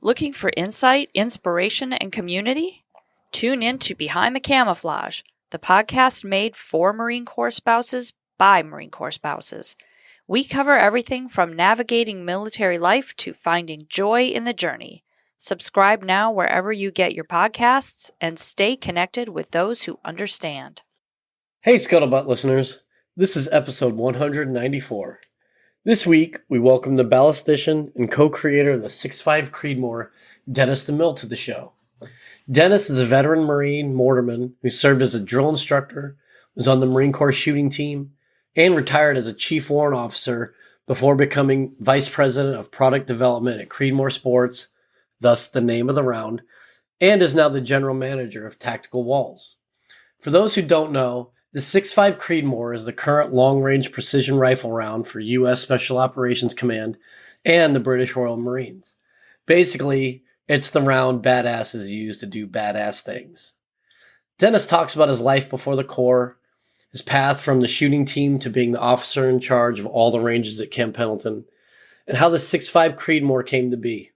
Looking for insight, inspiration, and community? Tune in to Behind the Camouflage, the podcast made for Marine Corps spouses by Marine Corps spouses. We cover everything from navigating military life to finding joy in the journey. Subscribe now wherever you get your podcasts and stay connected with those who understand. Hey, Scuttlebutt listeners. This is episode 194. This week, we welcome the ballistician and co-creator of the 6.5 Creedmoor, Dennis DeMille, to the show. Dennis is a veteran Marine mortarman who served as a drill instructor, was on the Marine Corps shooting team, and retired as a chief warrant officer before becoming vice president of product development at Creedmoor Sports, thus the name of the round, and is now the general manager of Tactical Walls. For those who don't know, the 6.5 Creedmoor is the current long-range precision rifle round for U.S. Special Operations Command and the British Royal Marines. Basically, it's the round badasses use to do badass things. Dennis talks about his life before the Corps, his path from the shooting team to being the officer in charge of all the ranges at Camp Pendleton, and how the 6.5 Creedmoor came to be.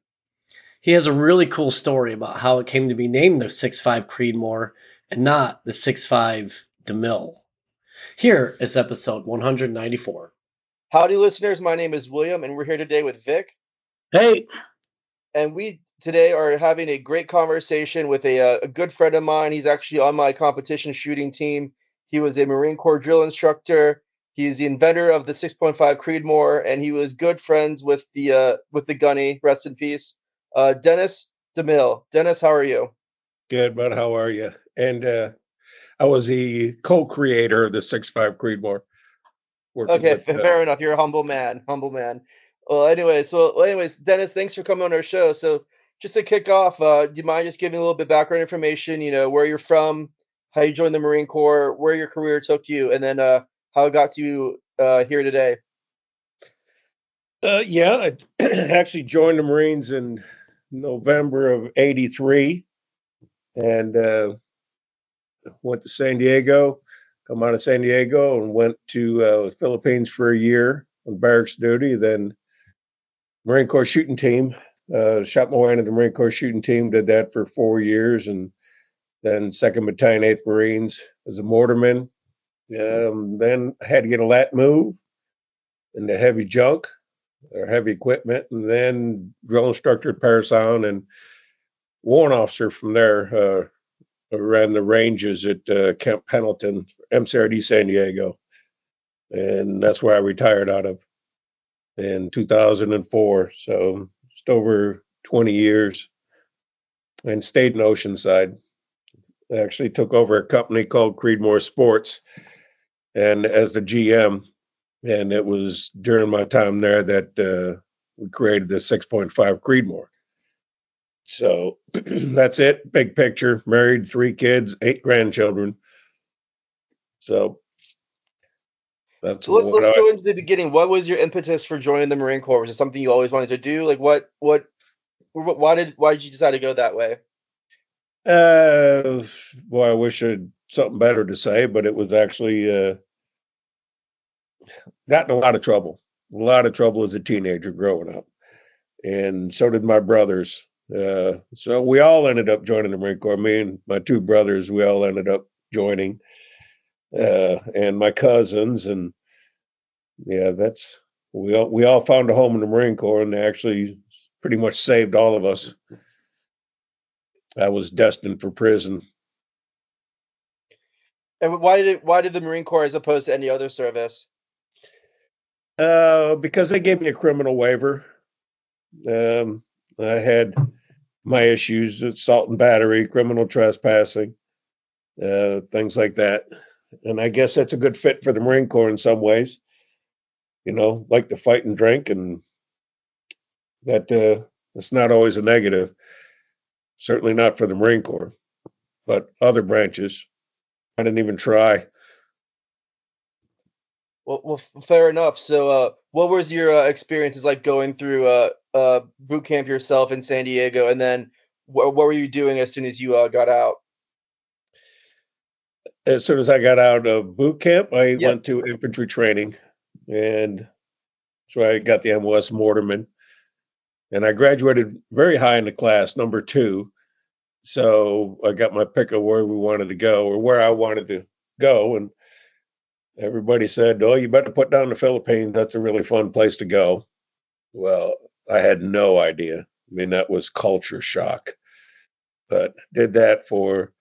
He has a really cool story about how it came to be named the 6.5 Creedmoor and not the 6.5 DeMille. Here is episode 194. Howdy, listeners. My name is William, and we're here today with Vic. Hey. And we today are having a great conversation with a good friend of mine. He's actually on my competition shooting team. He was a Marine Corps drill instructor. He's the inventor of the 6.5 Creedmoor, and he was good friends with the gunny. Rest in peace, Dennis DeMille. Dennis, how are you? Good, bud. How are you? And I was the co-creator of the 6.5 Creedmoor. Okay, fair enough. You're a humble man. Humble man. Well, anyways, Dennis, thanks for coming on our show. So, just to kick off, do you mind just giving a little bit of background information? You know, where you're from, how you joined the Marine Corps, where your career took you, and then how it got you here today. I actually joined the Marines in November of '83, and went to San Diego, come out of San Diego and went to the Philippines for a year on barracks duty, then Marine Corps shooting team, shot my way into the Marine Corps shooting team, did that for 4 years, and then 2nd Battalion, 8th Marines as a mortarman. Then I had to get a lat move into heavy junk or heavy equipment, and then drill instructor at Parasol and warrant officer from there. I ran the ranges at Camp Pendleton, MCRD San Diego, and that's where I retired out of in 2004. So just over 20 years, and stayed in Oceanside. I actually took over a company called Creedmoor Sports, and as the GM, and it was during my time there that we created the 6.5 Creedmoor. So that's it. Big picture. Married, 3 kids, 8 grandchildren. So that's. So let's go into the beginning. What was your impetus for joining the Marine Corps? Was it something you always wanted to do? Like why did you decide to go that way? Well, I wish I had something better to say, but it was actually got in a lot of trouble. A lot of trouble as a teenager growing up, and so did my brothers. So we all ended up joining the Marine Corps. Me and my 2 brothers, we all ended up joining, and my cousins, and yeah, we all found a home in the Marine Corps, and they actually pretty much saved all of us. I was destined for prison. And why did the Marine Corps as opposed to any other service? Because they gave me a criminal waiver. I had my issues, assault and battery, criminal trespassing, things like that. And I guess that's a good fit for the Marine Corps in some ways. You know, like to fight and drink, and that's not always a negative. Certainly not for the Marine Corps, but other branches, I didn't even try. Well, fair enough. So, what was your experiences like going through boot camp yourself in San Diego, and then what were you doing as soon as you got out? As soon as I got out of boot camp, I went to infantry training, and so I got the MOS Mortarman. And I graduated very high in the class, number 2. So I got my pick of where we wanted to go or where I wanted to go. And everybody said, oh, you better put down the Philippines. That's a really fun place to go. Well, I had no idea. I mean, that was culture shock. But did that for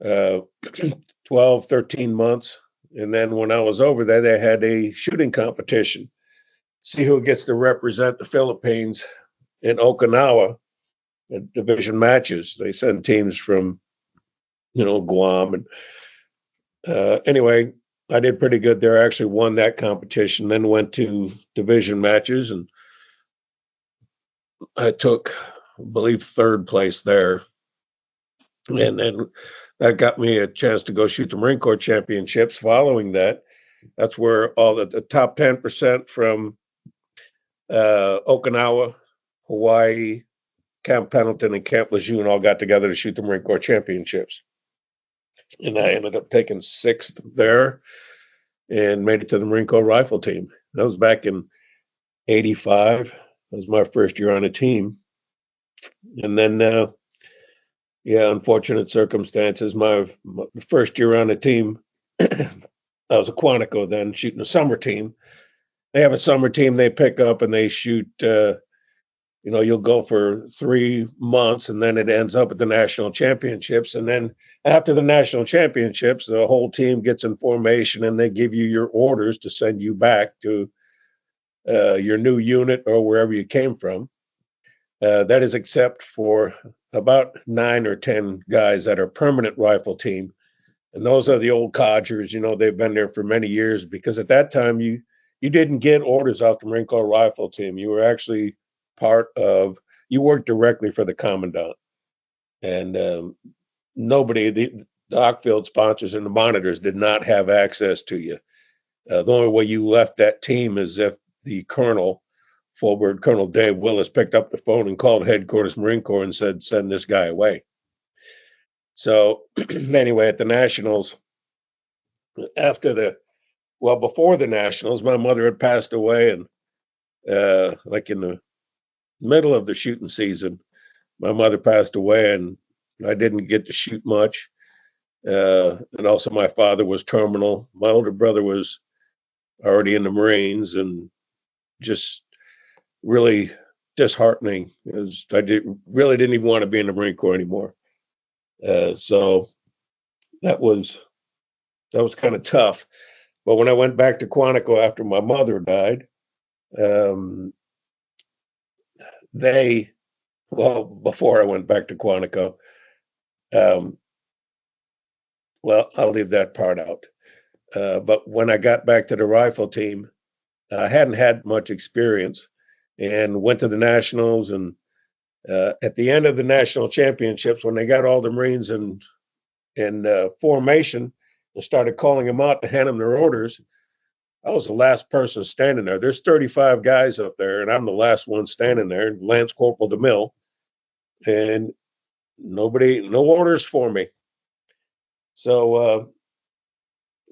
12, 13 months. And then when I was over there, they had a shooting competition. See who gets to represent the Philippines in Okinawa at division matches. They send teams from, Guam. And anyway, I did pretty good there. I actually won that competition, then went to division matches, and I took, I believe, 3rd place there. And then that got me a chance to go shoot the Marine Corps championships. Following that, that's where all the top 10% from Okinawa, Hawaii, Camp Pendleton, and Camp Lejeune all got together to shoot the Marine Corps championships. And I ended up taking 6th there and made it to the Marine Corps rifle team. That was back in 85. That was my first year on a team. And then, unfortunate circumstances. My first year on a team, I was a Quantico then, shooting a summer team. They have a summer team they pick up and they shoot, you'll go for 3 months and then it ends up at the national championships. And then after the national championships, the whole team gets in formation and they give you your orders to send you back to your new unit or wherever you came from. That is except for about 9 or 10 guys that are permanent rifle team. And those are the old codgers, they've been there for many years, because at that time you didn't get orders off the Marine Corps rifle team. You were actually you worked directly for the commandant. And nobody, the Ockfield sponsors and the monitors did not have access to you. The only way you left that team is if the colonel, Full-Bird Colonel Dave Willis, picked up the phone and called headquarters Marine Corps and said, send this guy away. So anyway, at the Nationals, before the Nationals, my mother had passed away, and like in the middle of the shooting season, my mother passed away, and I didn't get to shoot much. And also my father was terminal. My older brother was already in the Marines, and just really disheartening, because I really didn't even want to be in the Marine Corps anymore. So that was kind of tough. But when I went back to Quantico after my mother died, before I went back to Quantico, I'll leave that part out. But when I got back to the rifle team, I hadn't had much experience, and went to the Nationals. And at the end of the national championships, when they got all the Marines in formation and started calling them out to hand them their orders, I was the last person standing there. There's 35 guys up there, and I'm the last one standing there, Lance Corporal DeMille, and no orders for me. So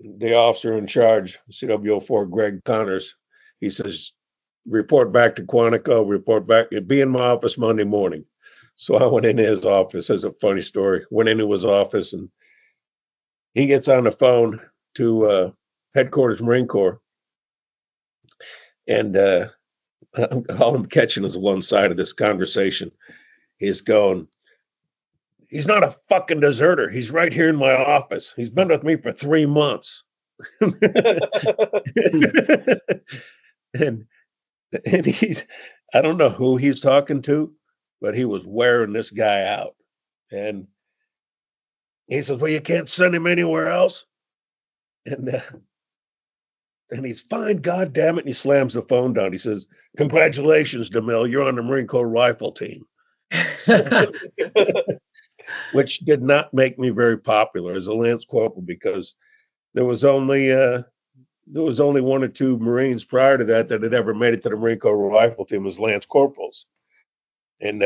the officer in charge, CW04, Greg Connors, he says, report back to Quantico, be in my office Monday morning. So I went into his office. As a funny story, went into his office, and he gets on the phone to headquarters Marine Corps. And all I'm catching is one side of this conversation. He's going, he's not a fucking deserter. He's right here in my office. He's been with me for 3 months. and I don't know who he's talking to, but he was wearing this guy out. And he says, well, you can't send him anywhere else. And he's fine, God damn it. And he slams the phone down. He says, congratulations, DeMille, you're on the Marine Corps rifle team. Which did not make me very popular as a Lance Corporal, because there was only 1 or 2 Marines prior to that had ever made it to the Marine Corps rifle team as Lance Corporals. And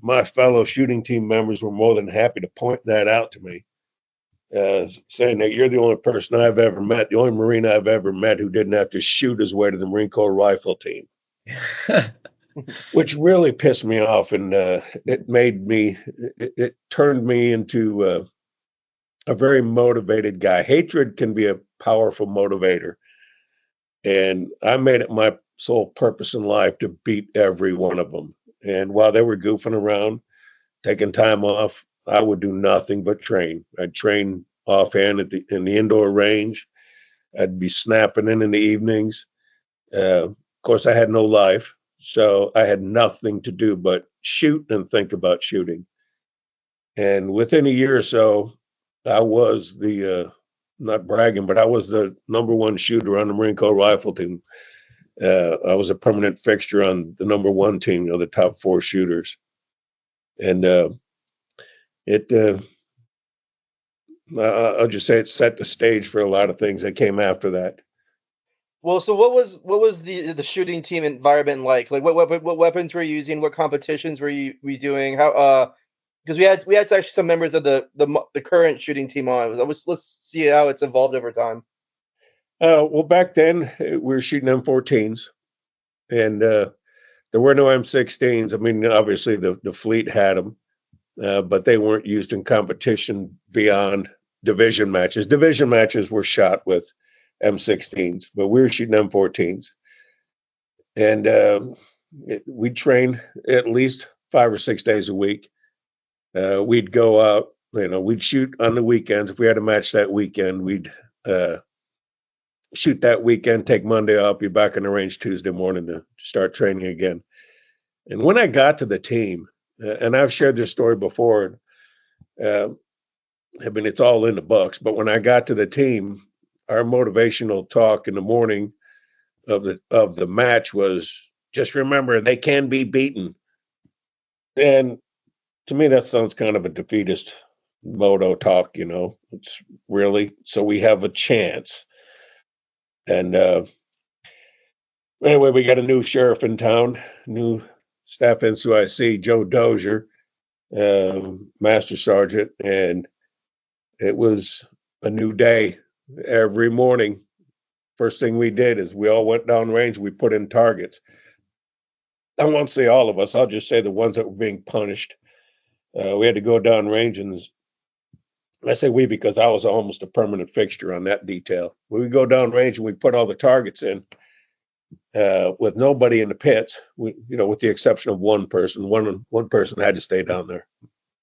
my fellow shooting team members were more than happy to point that out to me, saying that you're the only person I've ever met, the only Marine I've ever met who didn't have to shoot his way to the Marine Corps rifle team. which really pissed me off, and it turned me into a very motivated guy. Hatred can be a powerful motivator, and I made it my sole purpose in life to beat every one of them. And while they were goofing around, taking time off, I would do nothing but train. I'd train offhand in the indoor range. I'd be snapping in the evenings. Of course, I had no life, so I had nothing to do but shoot and think about shooting. And within a year or so, I was not bragging, but I was the number one shooter on the Marine Corps rifle team. I was a permanent fixture on the number one team, the top 4 shooters. And I'll just say it set the stage for a lot of things that came after that. Well, so what was the shooting team environment like? Like what weapons were you using? What competitions were you doing? How because we had actually some members of the current shooting team on. Let's see how it's evolved over time. Well, back then we were shooting M14s, and there were no M16s. I mean, obviously the fleet had them, but they weren't used in competition beyond division matches. Division matches were shot with M16s, but we were shooting M14s. And we'd train at least 5 or 6 days a week. We'd go out, we'd shoot on the weekends. If we had a match that weekend, we'd shoot that weekend, take Monday off, be back in the range Tuesday morning to start training again. And when I got to the team, and I've shared this story before, I mean, it's all in the books, but when I got to the team, our motivational talk in the morning of the match was, just remember, they can be beaten. And to me, that sounds kind of a defeatist motto talk, It's really, so we have a chance. And anyway, we got a new sheriff in town, new staff NCOIC, Joe Dozier, Master Sergeant, and it was a new day. Every morning, first thing we did is we all went down range. We put in targets. I won't say all of us. I'll just say the ones that were being punished. We had to go down range, and I say we because I was almost a permanent fixture on that detail. We go down range and we put all the targets in with nobody in the pits. With the exception of one person. One person had to stay down there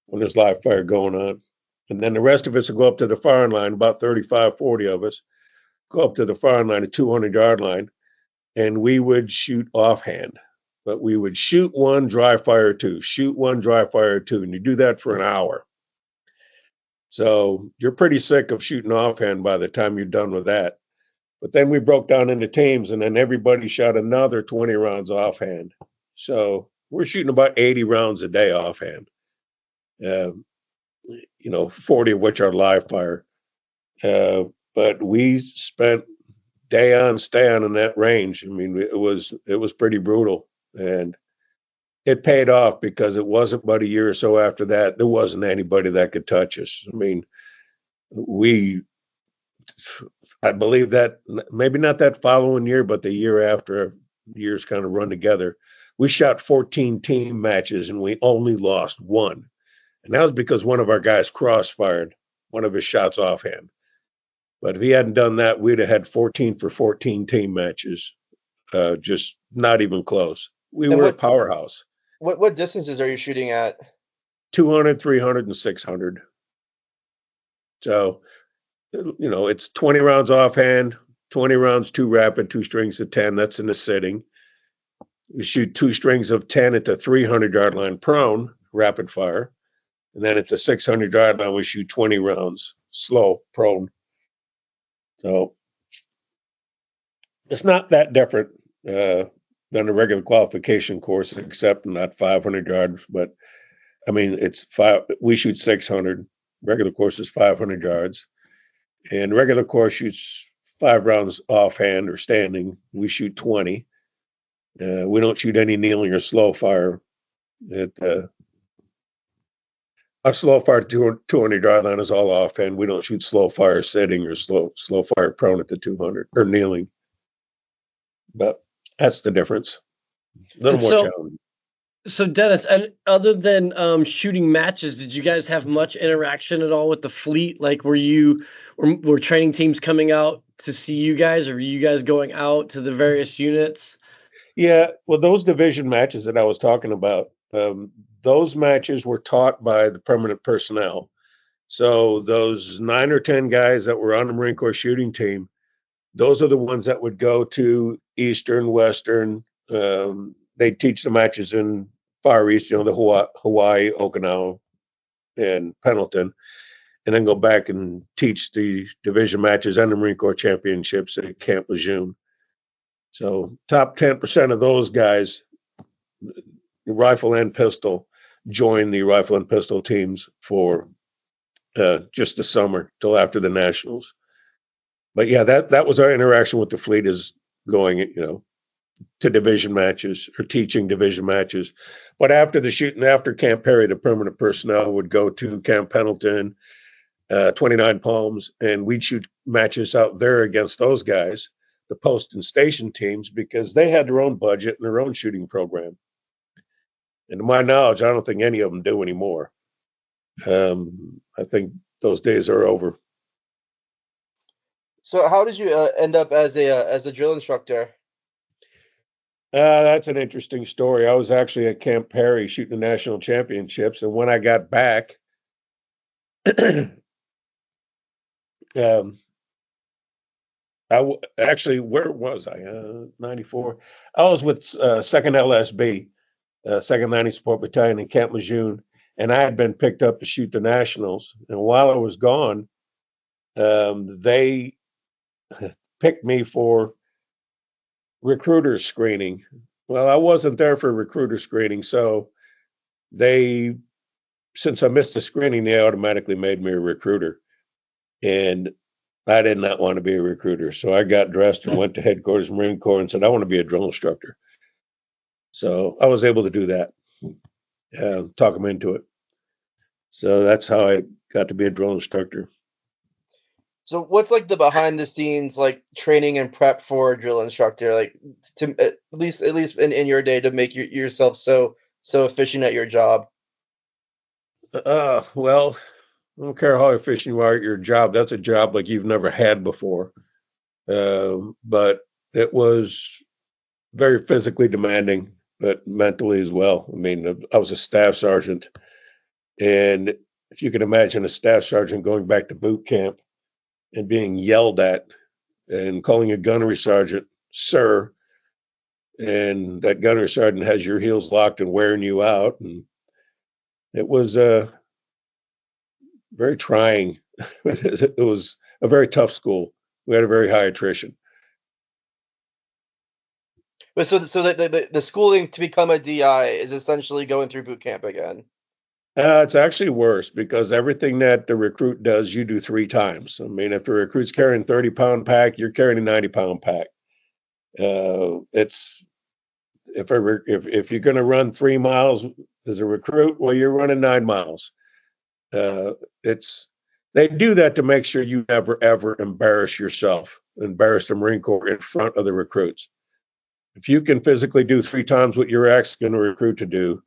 when there's live fire going on. And then the rest of us would go up to the firing line, about 35, 40 of us, go up to the firing line, a 200-yard line, and we would shoot offhand. But we would shoot one, dry fire two, shoot one, dry fire two, and you do that for an hour. So you're pretty sick of shooting offhand by the time you're done with that. But then we broke down into teams, and then everybody shot another 20 rounds offhand. So we're shooting about 80 rounds a day offhand. 40 of which are live fire. But we spent day on, stay on in that range. I mean, it was pretty brutal, and it paid off because it wasn't but a year or so after that, there wasn't anybody that could touch us. I mean, I believe that maybe not that following year, but the year after, years kind of run together, we shot 14 team matches and we only lost one. And that was because one of our guys cross-fired one of his shots offhand. But if he hadn't done that, we'd have had 14 for 14 team matches, just not even close. We were a powerhouse. What distances are you shooting at? 200, 300, and 600. So, it's 20 rounds offhand, 20 rounds 2 rapid, 2 strings of 10. That's in the sitting. We shoot 2 strings of 10 at the 300-yard line prone, rapid fire. And then at the 600-yard line, we shoot 20 rounds, slow, prone. So it's not that different than a regular qualification course, except not 500 yards. But, I mean, we shoot 600. Regular course is 500 yards. And regular course shoots 5 rounds offhand or standing. We shoot 20. We don't shoot any kneeling or slow fire. Our slow fire 200-yard line is all offhand. We don't shoot slow fire sitting or slow fire prone at the 200 or kneeling. But that's the difference. A little And more so- challenging. So Dennis, and other than shooting matches, did you guys have much interaction at all with the fleet? Like, were training teams coming out to see you guys, or were you guys going out to the various units? Yeah, well, those division matches that I was talking about, those matches were taught by the permanent personnel. So those 9 or 10 guys that were on the Marine Corps shooting team, those are the ones that would go to Eastern, Western. They teach the matches in Far East, the Hawaii, Okinawa, and Pendleton, and then go back and teach the division matches and the Marine Corps championships at Camp Lejeune. So top 10% of those guys, rifle and pistol, join the rifle and pistol teams for just the summer till after the Nationals. But yeah, that was our interaction with the fleet, is going, to division matches or teaching division matches. But after the shooting, after Camp Perry, the permanent personnel would go to Camp Pendleton, 29 Palms, and we'd shoot matches out there against those guys, the post and station teams, because they had their own budget and their own shooting program. And to my knowledge, I don't think any of them do anymore. I think those days are over. So how did you end up as a drill instructor? That's an interesting story. I was actually at Camp Perry shooting the national championships, and when I got back, actually, where was I? 94. I was with 2nd LSB, 2nd Landing Support Battalion in Camp Lejeune, and I had been picked up to shoot the Nationals. And while I was gone, they picked me for recruiter screening. Well, I wasn't there for recruiter screening, so since I missed the screening, they automatically made me a recruiter. And I did not want to be a recruiter. So I got dressed and went to headquarters Marine Corps and said, I want to be a drill instructor. So I was able to do that, talk them into it. So that's how I got to be a drill instructor. So what's like the behind the scenes like training and prep for a drill instructor, like to at least in your day, to make yourself so efficient at your job? Well, I don't care how efficient you are at your job. That's a job like you've never had before. But it was very physically demanding, but mentally as well. I mean, I was a staff sergeant, and if you can imagine a staff sergeant going back to boot camp and being yelled at and calling a gunnery sergeant sir, and that gunnery sergeant has your heels locked and wearing you out, and it was very trying. It was a very tough school. We had a very high attrition. But so the schooling to become a DI is essentially going through boot camp again. It's actually worse, because everything that the recruit does, you do 3 times. I mean, if the recruit's carrying 30-pound pack, you're carrying a 90-pound pack. It's if you're going to run 3 miles as a recruit, well, you're running 9 miles. They do that to make sure you never ever embarrass yourself, embarrass the Marine Corps in front of the recruits. If you can physically do 3 times what you're asking a recruit to do,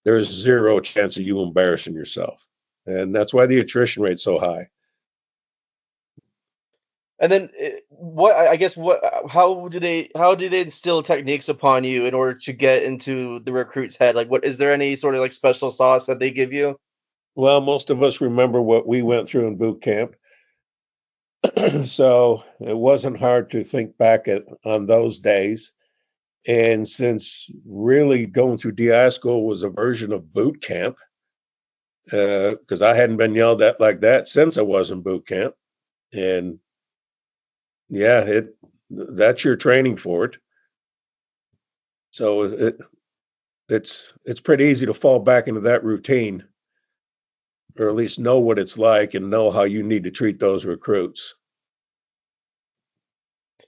there's 0 chance of you embarrassing yourself. And that's why the attrition rate's so high. And then how do they instill techniques upon you in order to get into the recruit's head? Like, is there any sort of like special sauce that they give you? Well, most of us remember what we went through in boot camp. So it wasn't hard to think back on those days. And since really going through DI school was a version of boot camp, because I hadn't been yelled at like that since I was in boot camp. And yeah, that's your training for it. So it's pretty easy to fall back into that routine, or at least know what it's like and know how you need to treat those recruits.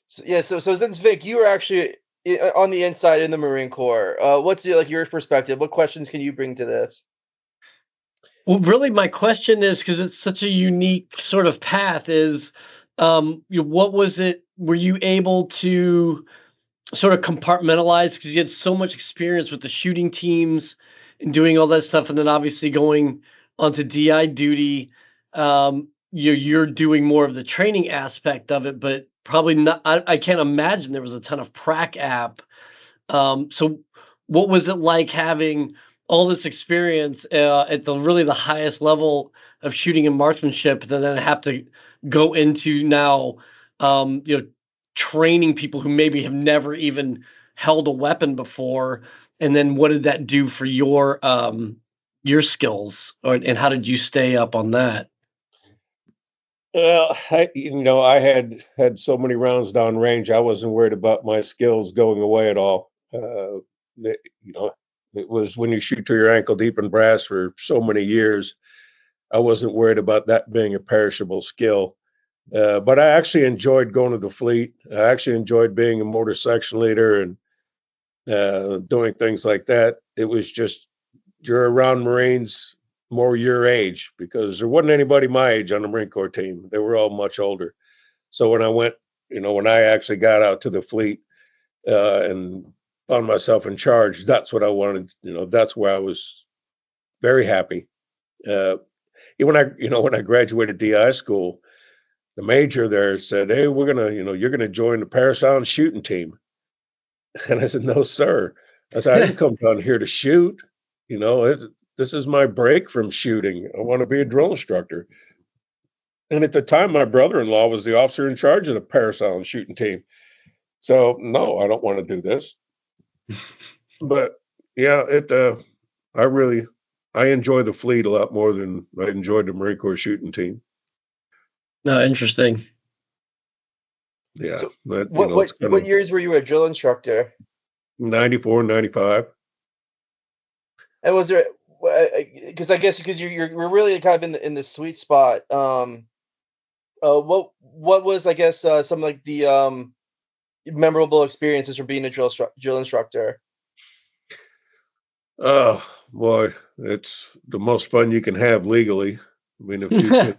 So since Vic, you were actually on the inside in the Marine Corps, what's your perspective? What questions can you bring to this? Well, really, my question is, because it's such a unique sort of path, is what was it? Were you able to sort of compartmentalized because you had so much experience with the shooting teams and doing all that stuff, and then obviously going onto DI duty. You're doing more of the training aspect of it, but probably not. I can't imagine there was a ton of prac app. So what was it like having all this experience at the highest level of shooting and marksmanship, and then have to go into now, training people who maybe have never even held a weapon before, and then what did that do for your skills, and how did you stay up on that? Well, I had so many rounds down range. I wasn't worried about my skills going away at all. You know, it was when you shoot to your ankle deep in brass for so many years. I wasn't worried about that being a perishable skill. But I actually enjoyed going to the fleet. I actually enjoyed being a motor section leader and doing things like that. It was just you're around Marines more your age because there wasn't anybody my age on the Marine Corps team. They were all much older. So when I actually got out to the fleet and found myself in charge, that's what I wanted. That's where I was very happy. Uh, when I graduated DI school, the major there said, "Hey, you're gonna join the Paris Island shooting team." And I said, "No, sir." I said, "I didn't come down here to shoot. This is my break from shooting. I want to be a drill instructor." And at the time, my brother-in-law was the officer in charge of the Paris Island shooting team. So, no, I don't want to do this. But yeah, I enjoy the fleet a lot more than I enjoyed the Marine Corps shooting team. No, interesting. Yeah. So But, what years were you a drill instructor? 94, 95. And was there, because I guess because you're really kind of in the sweet spot. What was, I guess, some like the memorable experiences from being a drill instructor? Oh, boy, it's the most fun you can have legally. I mean, if you can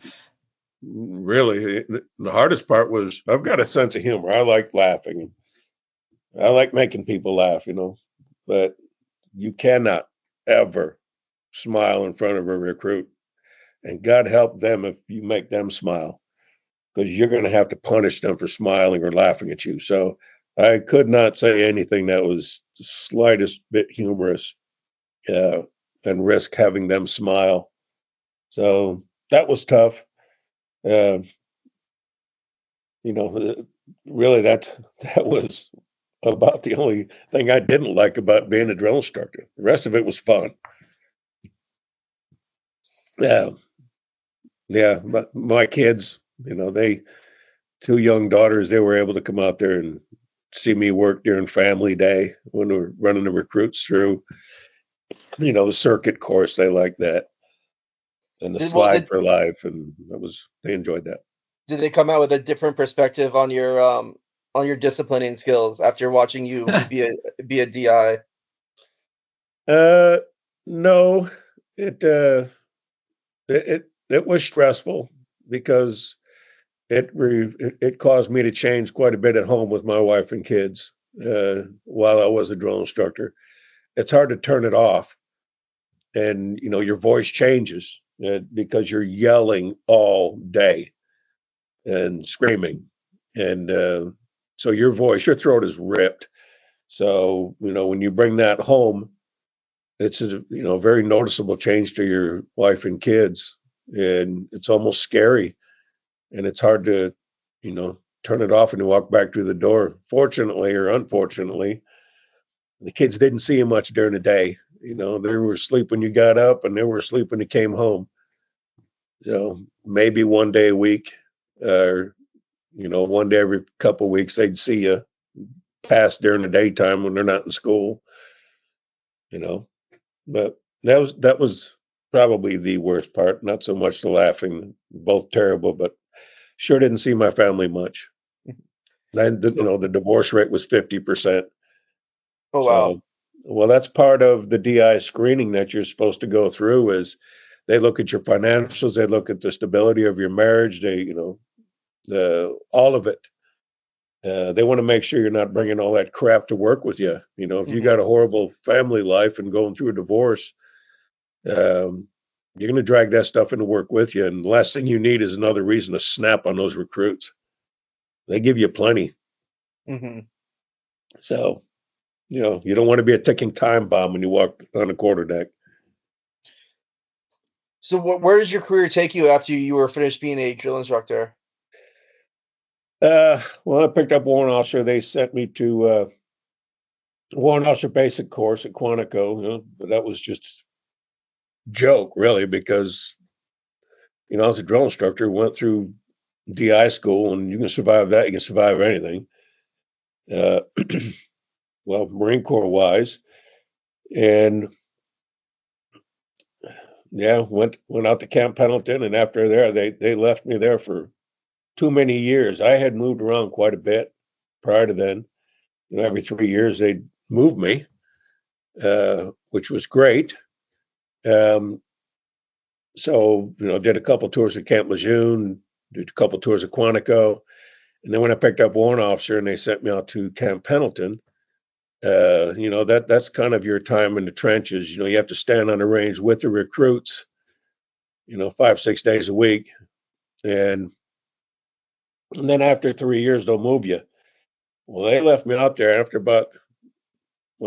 really, the hardest part was I've got a sense of humor. I like laughing. I like making people laugh, but you cannot ever smile in front of a recruit. And God help them if you make them smile, because you're going to have to punish them for smiling or laughing at you. So I could not say anything that was the slightest bit humorous and risk having them smile. So that was tough. Uh, really, that was about the only thing I didn't like about being a drill instructor. The rest of it was fun. Yeah, yeah. But my kids, they two young daughters, they were able to come out there and see me work during family day when we were running the recruits through, the circuit course. They like that. And the slide for life. And they enjoyed that. Did they come out with a different perspective on your disciplining skills after watching you be a DI? No, it was stressful because it caused me to change quite a bit at home with my wife and kids while I was a drill instructor. It's hard to turn it off, and your voice changes because you're yelling all day and screaming, and so your throat is ripped. So when you bring that home, it's a very noticeable change to your wife and kids, and it's almost scary, and it's hard to turn it off and walk back through the door. Fortunately or unfortunately, the kids didn't see you much during the day. They were asleep when you got up, and they were asleep when you came home. Maybe one day a week, or one day every couple of weeks, they'd see you pass during the daytime when they're not in school. But that was probably the worst part. Not so much the laughing, both terrible, but sure didn't see my family much. And the divorce rate was 50%. Oh, wow. So, well, that's part of the DI screening that you're supposed to go through. Is they look at your financials, they look at the stability of your marriage, they all of it. They want to make sure you're not bringing all that crap to work with you. If you got a horrible family life and going through a divorce, you're going to drag that stuff into work with you. And the last thing you need is another reason to snap on those recruits. They give you plenty. Mm-hmm. So, you don't want to be a ticking time bomb when you walk on the quarterdeck. So where does your career take you after you were finished being a drill instructor? Well, I picked up warrant officer. They sent me to warrant officer basic course at Quantico, but that was just joke, really, because I was a drill instructor, went through DI school, and you can survive that. You can survive anything. Well, Marine Corps wise, and went out to Camp Pendleton, and after there, they left me there for too many years. I had moved around quite a bit prior to then. Every 3 years they'd move me, which was great. So, did a couple tours at Camp Lejeune, did a couple tours at Quantico. And then when I picked up warrant officer and they sent me out to Camp Pendleton, that's kind of your time in the trenches. You have to stand on the range with the recruits, 5-6 days a week. And then after 3 years, they'll move you. Well, they left me out there after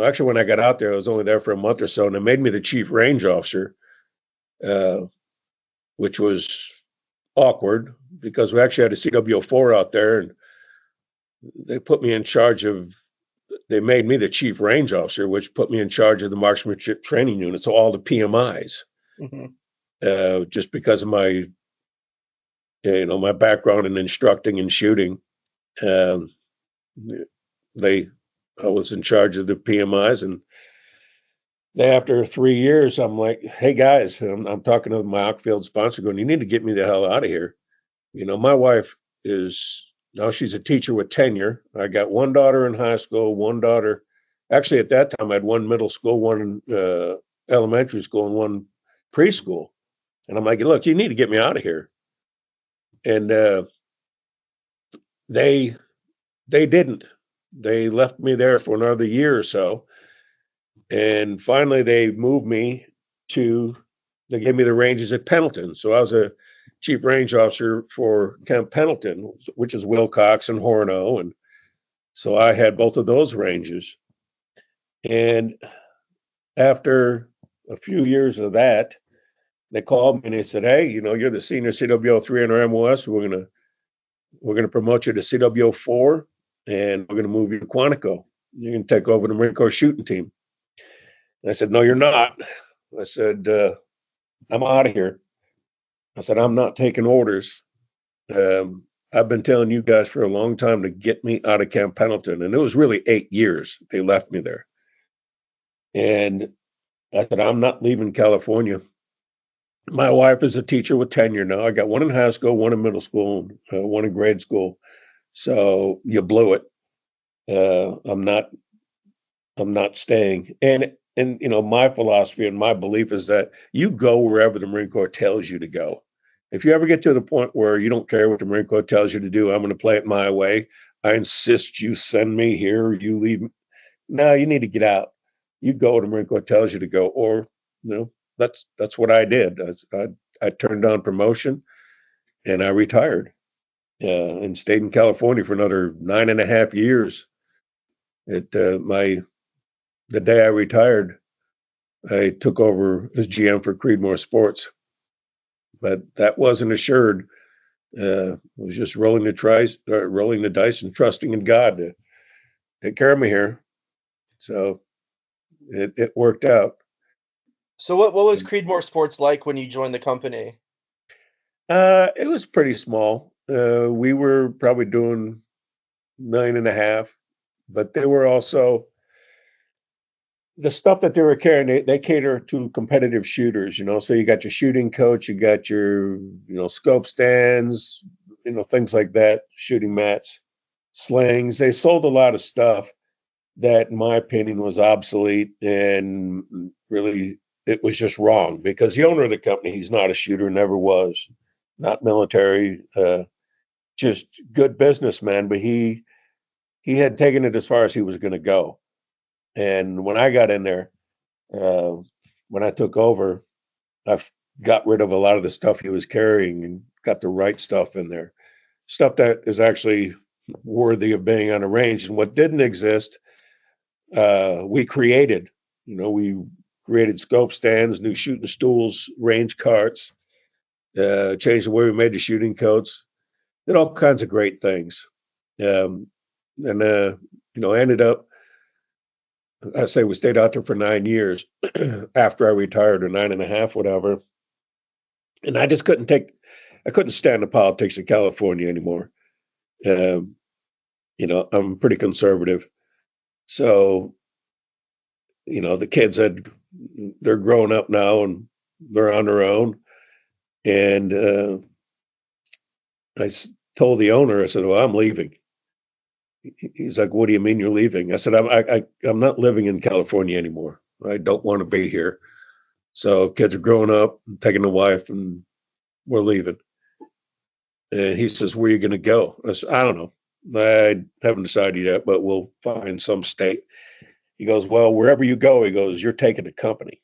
actually, when I got out there, I was only there for a month or so, and they made me the chief range officer, which was awkward because we actually had a CW4 out there, and they made me the chief range officer, which put me in charge of the marksmanship training unit, so all the PMIs, just because of my, my background in instructing and shooting. I was in charge of the PMIs, and after 3 years, I'm like, hey guys, I'm talking to my Ockfield sponsor going, you need to get me the hell out of here. My wife she's a teacher with tenure. I got one daughter in high school, one daughter, actually at that time I had one middle school, one elementary school, and one preschool. And I'm like, look, you need to get me out of here. And they didn't. They left me there for another year or so. And finally, they moved me they gave me the ranges at Pendleton. So I was a chief range officer for Camp Pendleton, which is Wilcox and Horno. And so I had both of those ranges. And after a few years of that, they called me and they said, hey, you're the senior CW03 in our MOS. We're going to promote you to CW4, and we're going to move you to Quantico. You're going to take over the Marine Corps shooting team. And I said, no, you're not. I said, I'm out of here. I said, I'm not taking orders. I've been telling you guys for a long time to get me out of Camp Pendleton. And it was really 8 years they left me there. And I said, I'm not leaving California. My wife is a teacher with tenure now. I got one in high school, one in middle school, one in grade school. So you blew it. I'm not staying. And my philosophy and my belief is that you go wherever the Marine Corps tells you to go. If you ever get to the point where you don't care what the Marine Corps tells you to do, I'm going to play it my way. I insist you send me here, you leave. No, you need to get out. You go where the Marine Corps tells you to go, or that's what I did. I turned down promotion and I retired and stayed in California for another 9.5 years. The day I retired, I took over as GM for Creedmoor Sports, but that wasn't assured. It was just rolling the dice and trusting in God to take care of me here. So it worked out. So what was Creedmoor Sports like when you joined the company? It was pretty small. We were probably doing 9.5, but they were also the stuff that they were carrying. They cater to competitive shooters, So you got your shooting coach, you got your scope stands, things like that, shooting mats, slings. They sold a lot of stuff that, in my opinion, was obsolete and really. It was just wrong because the owner of the company, he's not a shooter, never was, not military, just good businessman. But he he had taken it as far as he was going to go. And when I got in there, when I took over, I got rid of a lot of the stuff he was carrying and got the right stuff in there. Stuff that is actually worthy of being on a range. And what didn't exist, we created. We created scope stands, new shooting stools, range carts, changed the way we made the shooting coats, did all kinds of great things. And I ended up, I say we stayed out there for 9 years after I retired, or 9.5, whatever. And I just I couldn't stand the politics of California anymore. I'm pretty conservative. So, the kids they're growing up now and they're on their own. And told the owner, I said, well, I'm leaving. He's like, what do you mean you're leaving? I said, I'm not living in California anymore. I don't want to be here. So kids are growing up, taking a wife, and we're leaving. And he says, where are you going to go? I said, I don't know. I haven't decided yet, but we'll find some state. He goes, well, wherever you go, he goes, you're taking the company.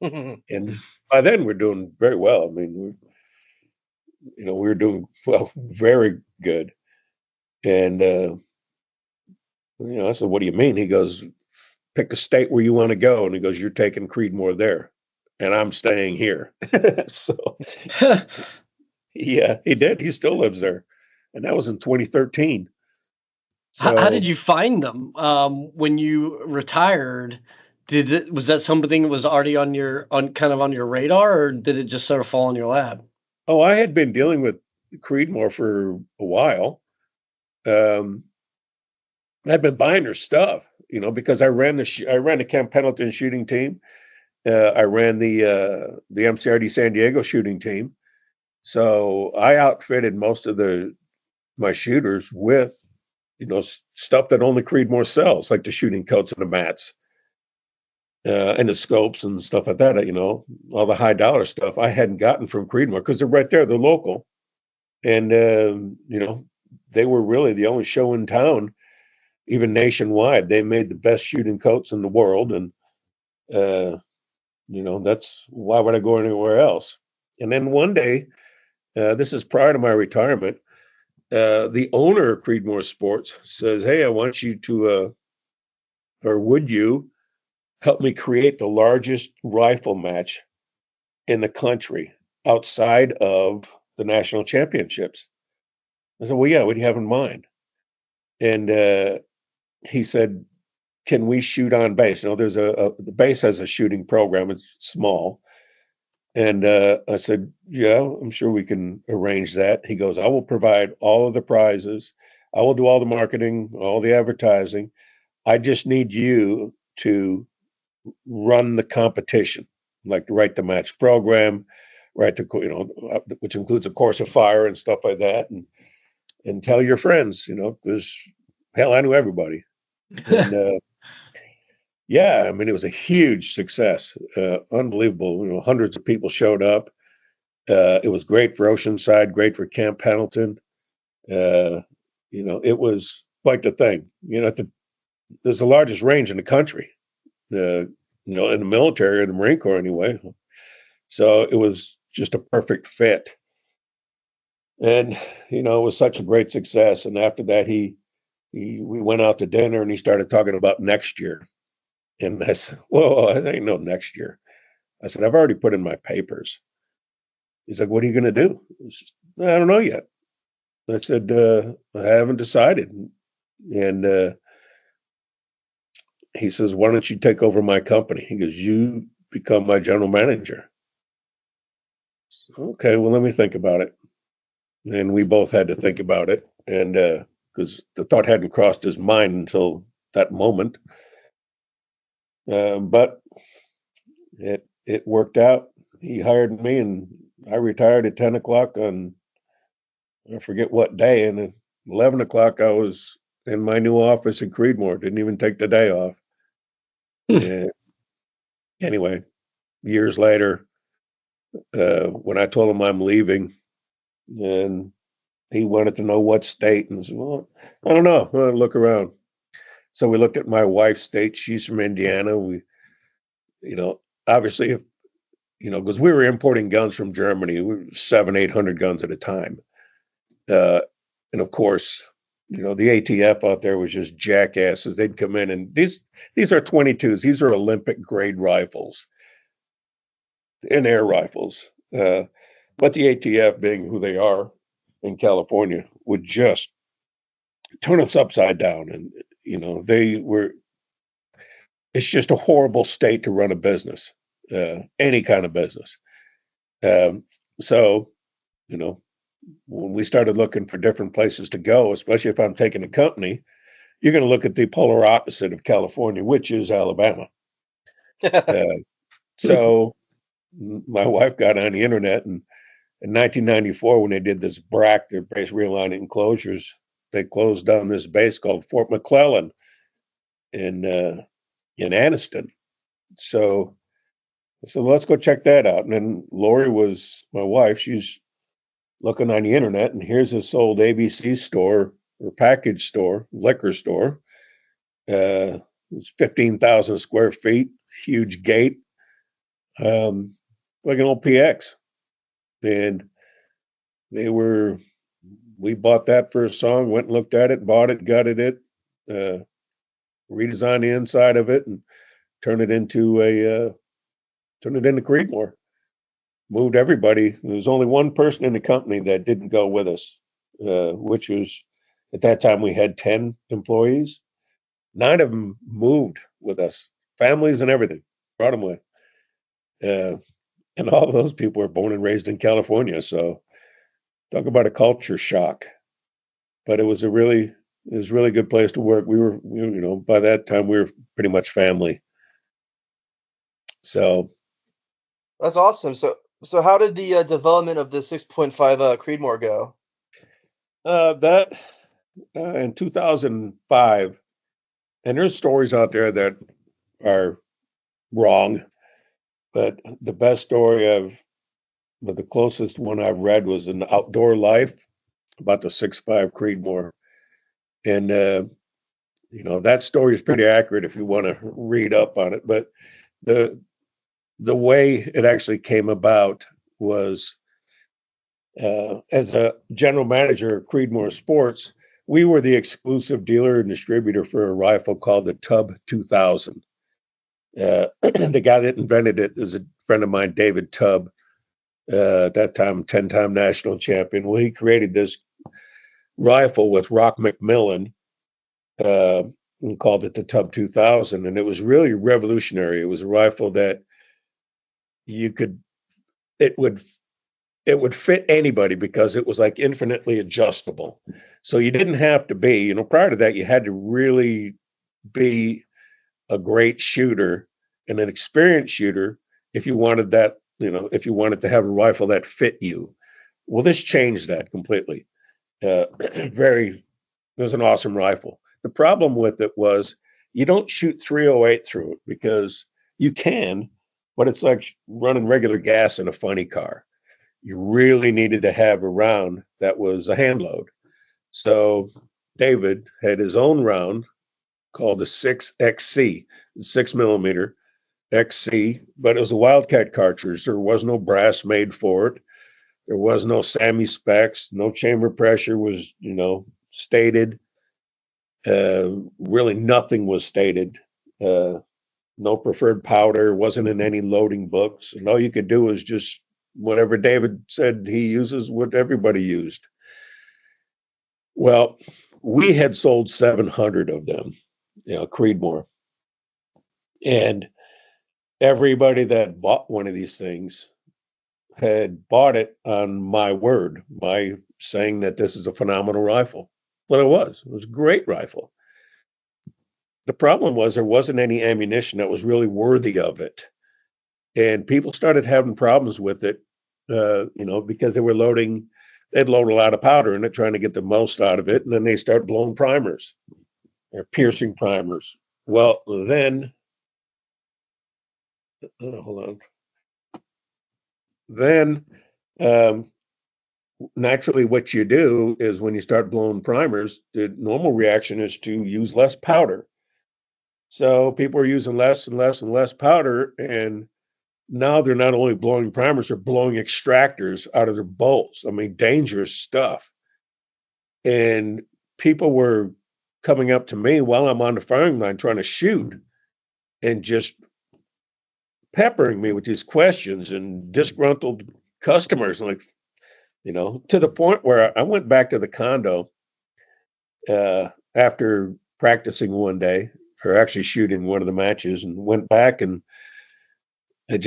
And by then we're doing very well. I mean, we're doing well, very good. And, I said, what do you mean? He goes, pick a state where you want to go. And he goes, you're taking Creedmoor there. And I'm staying here. So, yeah, he did. He still lives there. And that was in 2013. So, how did you find them when you retired? Was that something that was already on your radar, or did it just sort of fall in your lap? Oh, I had been dealing with Creedmoor for a while. I'd been buying their stuff, because I ran the Camp Pendleton shooting team. I ran the MCRD San Diego shooting team. So I outfitted most of my shooters with, stuff that only Creedmoor sells, like the shooting coats and the mats, and the scopes and stuff like that. All the high dollar stuff I hadn't gotten from Creedmoor because they're right there, they're local, and they were really the only show in town, even nationwide. They made the best shooting coats in the world, and that's why would I go anywhere else? And then one day, this is prior to my retirement, the owner of Creedmoor Sports says, hey, I want you to, or would you help me create the largest rifle match in the country outside of the national championships? I said, well, yeah, what do you have in mind? And he said, can we shoot on base? There's the base has a shooting program. It's small. And I said, yeah, I'm sure we can arrange that. He goes, I will provide all of the prizes. I will do all the marketing, all the advertising. I just need you to run the competition, like write the match program, write which includes a course of fire and stuff like that. And tell your friends, because hell, I knew everybody. And yeah, I mean, it was a huge success, unbelievable. Hundreds of people showed up. It was great for Oceanside, great for Camp Pendleton. It was quite the thing. There's the largest range in the country, in the military or the Marine Corps anyway. So it was just a perfect fit. And, it was such a great success. And after that, we went out to dinner and he started talking about next year. And I said, well, I ain't no next year. I said, I've already put in my papers. He's like, what are you going to do? I don't know yet. I said, I haven't decided. And he says, why don't you take over my company? He goes, you become my general manager. So, okay, well, let me think about it. And we both had to think about it. And because the thought hadn't crossed his mind until that moment. But it worked out. He hired me and I retired at 10 o'clock on, I forget what day. And at 11 o'clock, I was in my new office in Creedmoor. Didn't even take the day off. Anyway, years later, when I told him I'm leaving, and he wanted to know what state, and I said, well, I don't know. I'll look around. So we looked at my wife's state. She's from Indiana. We, obviously, if because we were importing guns from Germany, we were 700-800 guns at a time, and of course, the ATF out there was just jackasses. They'd come in, and these are 22s. These are Olympic grade rifles and air rifles. But the ATF, being who they are in California, would just turn us upside down. And, it's just a horrible state to run a business, any kind of business. So, when we started looking for different places to go, especially if I'm taking a company, you're going to look at the polar opposite of California, which is Alabama. So my wife got on the internet, and in 1994, when they did this BRAC, their base realignment enclosures, they closed down this base called Fort McClellan in Anniston. So I said, let's go check that out. And then Lori was my wife. She's looking on the internet, and here's this old ABC store or package store, liquor store. It's 15,000 square feet, huge gate, like an old PX. And we bought that for a song, went and looked at it, bought it, gutted it, redesigned the inside of it, and turned it into Creedmoor. Moved everybody. There was only one person in the company that didn't go with us, which was, at that time, we had 10 employees. 9 of them moved with us, families and everything, brought them with. And all of those people were born and raised in California. So talk about a culture shock. But it was a really good place to work. We were by that time, we were pretty much family. So that's awesome. So how did the development of the 6.5 Creedmoor go? That in 2005, and there's stories out there that are wrong, but the best story the closest one I've read was in Outdoor Life about the 6.5 Creedmoor. And, that story is pretty accurate if you want to read up on it. But the way it actually came about was as a general manager of Creedmoor Sports, we were the exclusive dealer and distributor for a rifle called the Tub 2000. The guy that invented it is a friend of mine, David Tubb, at that time, 10-time national champion. Well, he created this rifle with Rock McMillan and called it the Tub 2000. And it was really revolutionary. It was a rifle that it would fit anybody because it was like infinitely adjustable. So you didn't have to be, prior to that, you had to really be a great shooter and an experienced shooter if you wanted that, if you wanted to have a rifle that fit you. Well, this changed that completely. It was an awesome rifle. The problem with it was you don't shoot 308 through it because you can, but it's like running regular gas in a funny car. You really needed to have a round that was a hand load. So David had his own round called the 6XC, 6mm XC, but it was a Wildcat cartridge. There was no brass made for it. There was no SAMI specs. No chamber pressure was, stated. Really nothing was stated. No preferred powder, wasn't in any loading books. And all you could do was just whatever David said he uses, what everybody used. Well, we had sold 700 of them, Creedmoor. And everybody that bought one of these things had bought it on my word, by saying that this is a phenomenal rifle. Well, it was. It was a great rifle. The problem was there wasn't any ammunition that was really worthy of it. And people started having problems with it, because they'd load a lot of powder in it, trying to get the most out of it. And then they start blowing primers or piercing primers. Well, then, hold on. Then naturally what you do is when you start blowing primers, the normal reaction is to use less powder. So people are using less and less and less powder, and now they're not only blowing primers, they're blowing extractors out of their bolts. I mean, dangerous stuff. And people were coming up to me while I'm on the firing line trying to shoot and just peppering me with these questions and disgruntled customers, like, to the point where I went back to the condo after practicing one day, or actually shooting one of the matches, and went back and I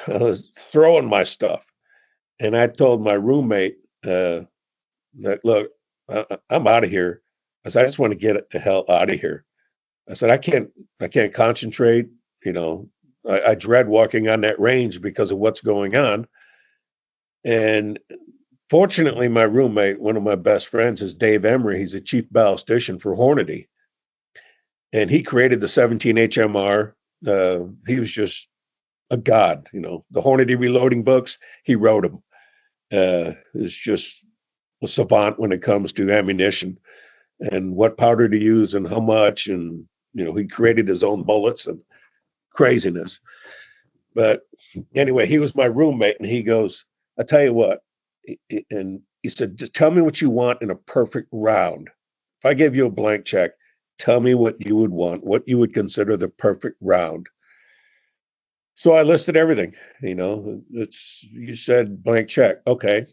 was throwing my stuff. And I told my roommate that, look, I'm out of here. I said, I just want to get the hell out of here. I said, I can't concentrate. I dread walking on that range because of what's going on. And fortunately, my roommate, one of my best friends, is Dave Emery. He's a chief ballistician for Hornady. And he created the 17 HMR. He was just a god. The Hornady reloading books, he wrote them. Is just a savant when it comes to ammunition and what powder to use and how much. And, he created his own bullets and craziness. But anyway, he was my roommate, and he goes, I tell you what, and he said, just tell me what you want in a perfect round. If I gave you a blank check, tell me what you would want, what you would consider the perfect round. So I listed everything. You said blank check. Okay.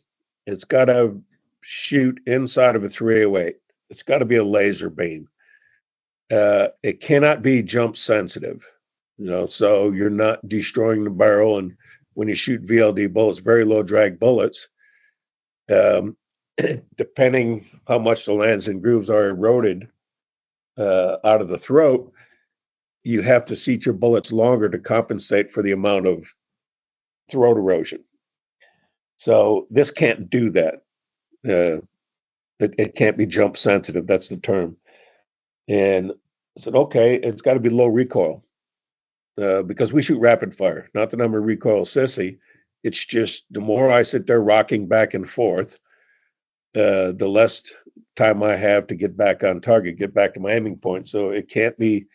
It's got to shoot inside of a 308. It's got to be a laser beam. It cannot be jump sensitive, so you're not destroying the barrel. And when you shoot VLD bullets, very low drag bullets, depending how much the lands and grooves are eroded out of the throat, you have to seat your bullets longer to compensate for the amount of throat erosion. So this can't do that. It can't be jump sensitive. That's the term. And I said, okay, it's got to be low recoil because we shoot rapid fire. Not that I'm a recoil sissy. It's just the more I sit there rocking back and forth, the less time I have to get back on target, get back to my aiming point. So it can't be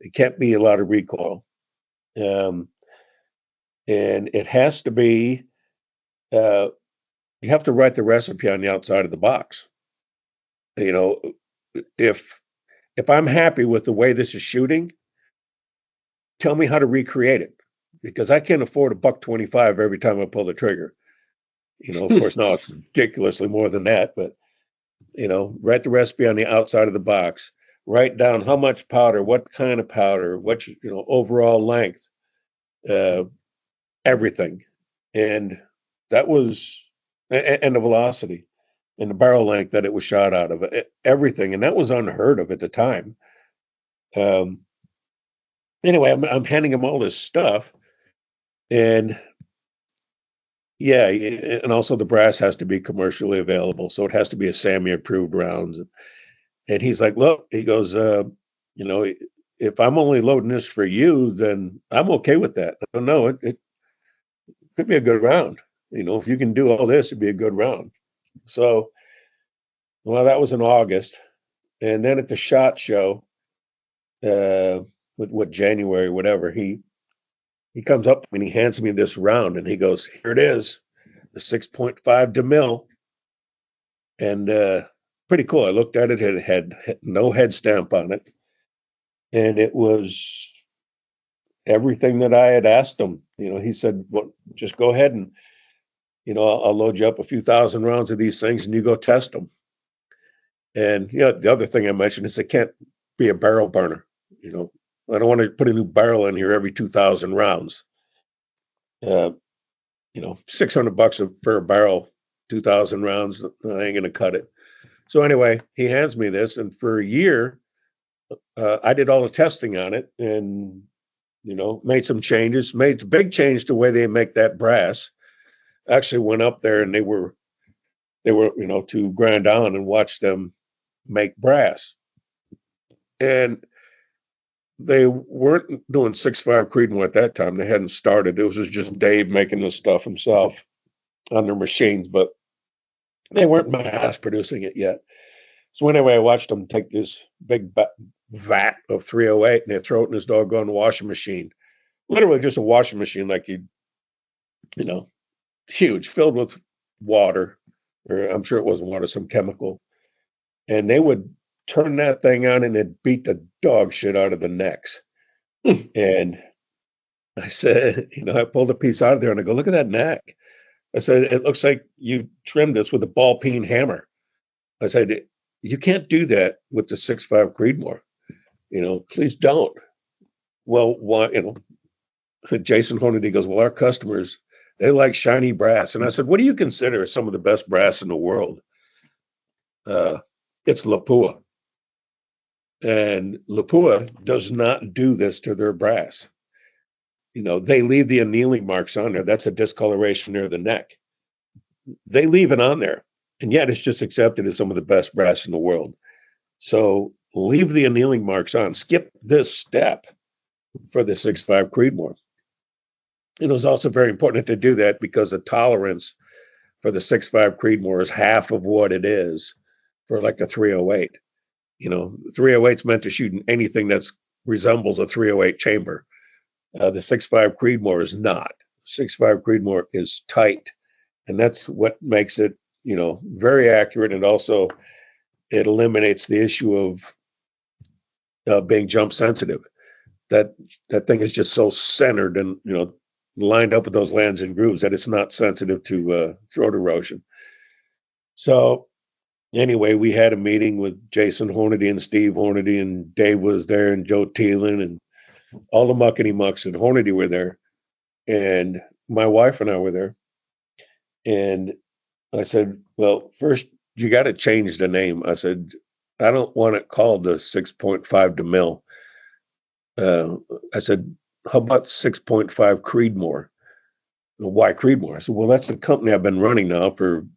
a lot of recoil. And it has to be, you have to write the recipe on the outside of the box. If I'm happy with the way this is shooting, tell me how to recreate it, because I can't afford $1.25 every time I pull the trigger. Of course, now it's ridiculously more than that, but, write the recipe on the outside of the box, write down how much powder, what kind of powder, what, overall length, everything. And that was, and the velocity and the barrel length that it was shot out of, everything. And that was unheard of at the time. Anyway, I'm handing him all this stuff, and yeah, and also the brass has to be commercially available, so it has to be a SAMI approved rounds. And he's like, look, he goes, if I'm only loading this for you, then I'm okay with that. I don't know, it could be a good round. If you can do all this, it'd be a good round. So, well, that was in August, and then at the SHOT Show, with January, whatever, he comes up to me and he hands me this round, and he goes, here it is, the 6.5 DeMille. And pretty cool. I looked at it. It had no head stamp on it, and it was everything that I had asked him. He said, well, just go ahead and, I'll load you up a few thousand rounds of these things and you go test them. And, the other thing I mentioned is it can't be a barrel burner. I don't want to put a new barrel in here every 2,000 rounds. $600 for a barrel, 2,000 rounds, I ain't going to cut it. So anyway, he hands me this, and for a year, I did all the testing on it, and made some changes. Made a big change to the way they make that brass. Actually went up there, and they were to grind on and watch them make brass, and they weren't doing 6.5 Creedmoor at that time. They hadn't started. It was just Dave making this stuff himself on their machines. But They weren't mass producing it yet. So anyway, I watched them take this big vat of 308 and they throw it in this doggone washing machine. Literally just a washing machine, like you know, huge, filled with water, or I'm sure it wasn't water, some chemical. And they would turn that thing on and it beat the dog shit out of the necks. And I said, I pulled a piece out of there and I go, look at that neck. I said, it looks like you trimmed this with a ball peen hammer. I said, you can't do that with the 6.5 Creedmoor. Please don't. Well, why, Jason Hornady goes, well, our customers, they like shiny brass. And I said, what do you consider some of the best brass in the world? It's Lapua. And Lapua does not do this to their brass. They leave the annealing marks on there. That's a discoloration near the neck. They leave it on there. And yet it's just accepted as some of the best brass in the world. So leave the annealing marks on. Skip this step for the 6.5 Creedmoor. It was also very important to do that because the tolerance for the 6.5 Creedmoor is half of what it is for like a 308. 308 is meant to shoot in anything that resembles a 308 chamber. The 6.5 Creedmoor is not. 6.5 Creedmoor is tight. And that's what makes it, very accurate. And also it eliminates the issue of being jump sensitive. That thing is just so centered and, lined up with those lands and grooves that it's not sensitive to throat erosion. So anyway, we had a meeting with Jason Hornady and Steve Hornady, and Dave was there, and Joe Thielen, and all the muckety mucks and Hornady were there. And my wife and I were there. And I said, well, first, you got to change the name. I said, I don't want it called the 6.5 DeMille. I said, how about 6.5 Creedmoor? Why Creedmoor? I said, well, that's the company I've been running now for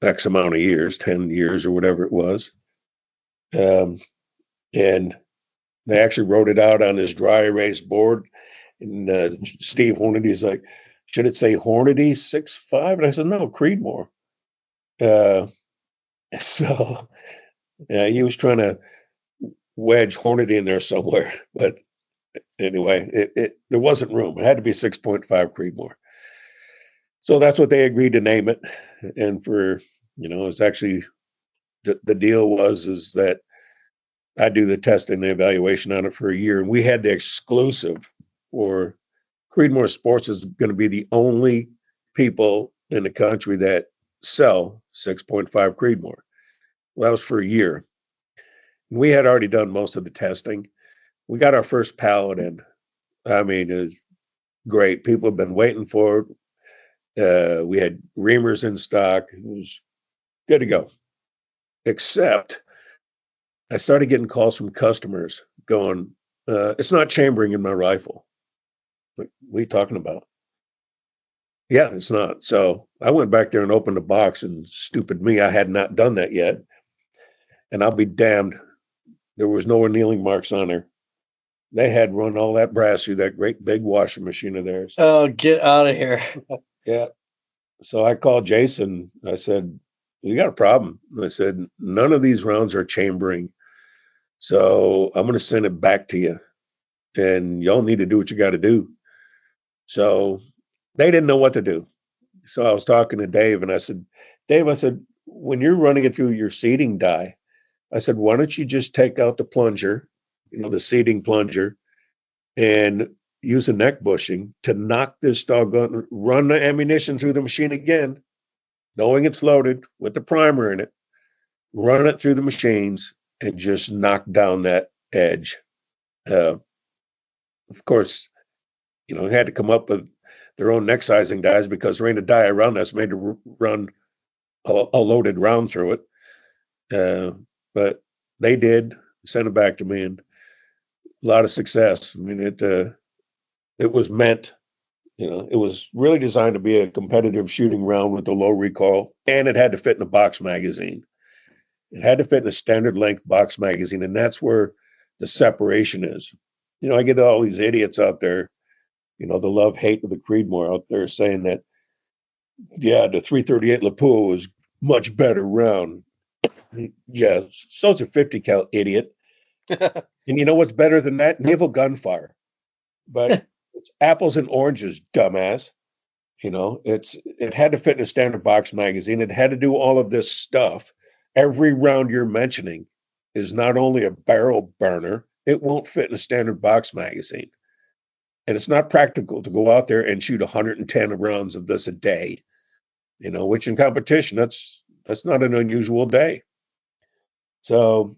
X amount of years, 10 years or whatever it was. And they actually wrote it out on his dry erase board. And Steve Hornady's like, should it say Hornady 6.5? And I said, no, Creedmoor. So he was trying to wedge Hornady in there somewhere. But anyway, there wasn't room. It had to be 6.5 Creedmoor. So that's what they agreed to name it. And for, it's actually, the deal is that I do the testing and the evaluation on it for a year. And we had the exclusive for Creedmoor Sports is going to be the only people in the country that sell 6.5 Creedmoor. Well, that was for a year. And we had already done most of the testing. We got our first pallet in. I mean, it was great. People have been waiting for it. We had reamers in stock. It was good to go. Except I started getting calls from customers going, it's not chambering in my rifle. Like, what are you talking about? Yeah, it's not. So I went back there and opened the box, and stupid me, I had not done that yet. And I'll be damned, there was no annealing marks on there. They had run all that brass through that great big washing machine of theirs. Oh, get out of here. Yeah. So I called Jason. I said, we got a problem. I said, none of these rounds are chambering. So I'm going to send it back to you. And y'all need to do what you got to do. So they didn't know what to do. So I was talking to Dave, and I said, Dave, when you're running it through your seeding die, I said, why don't you just take out the plunger, the seeding plunger, and use a neck bushing to knock this doggone, run the ammunition through the machine again, knowing it's loaded with the primer in it, run it through the machines, and just knock down that edge. Of course, had to come up with their own neck sizing dies because there ain't a die around that's made to run a loaded round through it. But they did send it back to me, and a lot of success. I mean, it was meant, it was really designed to be a competitive shooting round with a low recoil, and it had to fit in a box magazine. It had to fit in a standard length box magazine, and that's where the separation is. I get all these idiots out there, the love hate of the Creedmoor out there saying that, yeah, the 338 Lapua was much better round. Yeah, so's a 50 cal, idiot. And you know what's better than that? Naval gunfire. But it's apples and oranges, dumbass. It had to fit in a standard box magazine. It had to do all of this stuff. Every round you're mentioning is not only a barrel burner, it won't fit in a standard box magazine. And it's not practical to go out there and shoot 110 rounds of this a day, which in competition, that's not an unusual day. So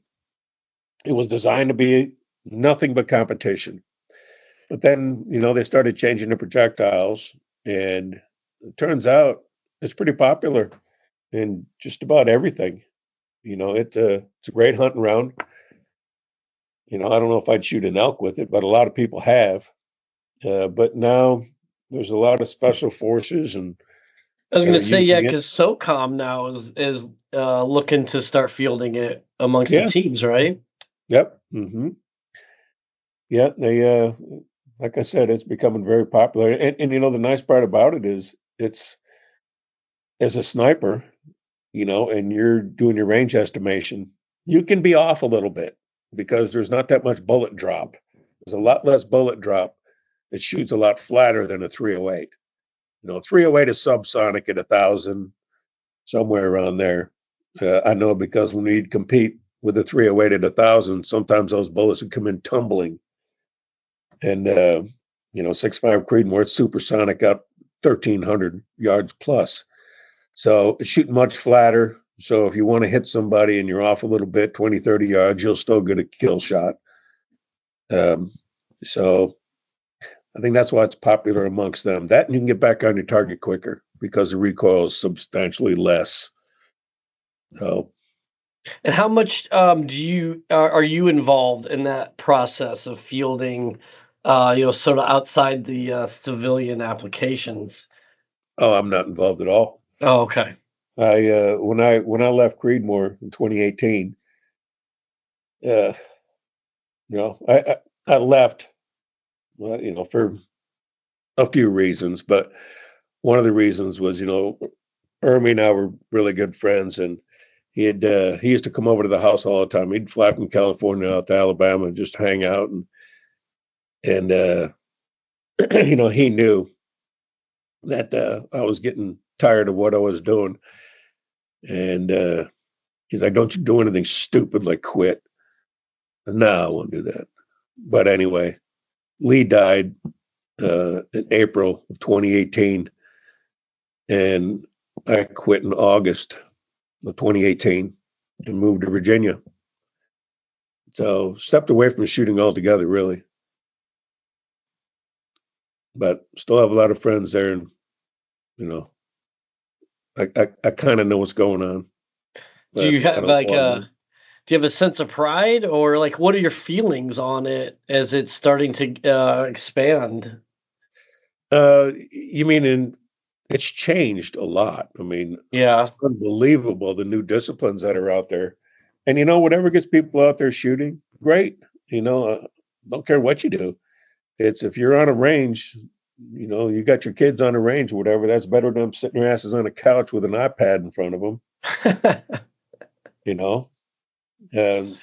it was designed to be nothing but competition. But then, they started changing the projectiles, and it turns out it's pretty popular in just about everything. It's a great hunting round. I don't know if I'd shoot an elk with it, but a lot of people have. But now there's a lot of special forces, and I was going to say, using it. because SOCOM now is looking to start fielding it amongst the teams, right? Yep. Mm-hmm. Yeah, they like I said, it's becoming very popular. And the nice part about it is it's as a sniper, and you're doing your range estimation, you can be off a little bit because there's not that much bullet drop. There's a lot less bullet drop. It shoots a lot flatter than a 308. 308 is subsonic at 1,000, somewhere around there. I know because when we'd compete with a 308 at 1,000, sometimes those bullets would come in tumbling. And 6.5 Creedmoor, it's supersonic up 1,300 yards plus. So it's shooting much flatter. So if you want to hit somebody and you're off a little bit, 20, 30 yards, you'll still get a kill shot. So I think that's why it's popular amongst them. That, and you can get back on your target quicker because the recoil is substantially less. So, and how much are you involved in that process of fielding? Sort of outside the civilian applications. Oh, I'm not involved at all. Oh, okay. When I left Creedmoor in 2018, I left, for a few reasons, but one of the reasons was, Ermy and I were really good friends, and he used to come over to the house all the time. He'd fly from California out to Alabama and just hang out, and he knew that I was getting tired of what I was doing, and he's like, "Don't you do anything stupid like quit." No, I won't do that. But anyway, Lee died in April of 2018, and I quit in August of 2018 and moved to Virginia. So stepped away from shooting altogether, really. But still have a lot of friends there, and I kind of know what's going on. Do you have do you have a sense of pride, or what are your feelings on it as it's starting to expand? You mean it's changed a lot. I mean, yeah, it's unbelievable the new disciplines that are out there, and whatever gets people out there shooting, great. Don't care what you do. It's if you're on a range, you got your kids on a range or whatever, that's better than them sitting their asses on a couch with an iPad in front of them.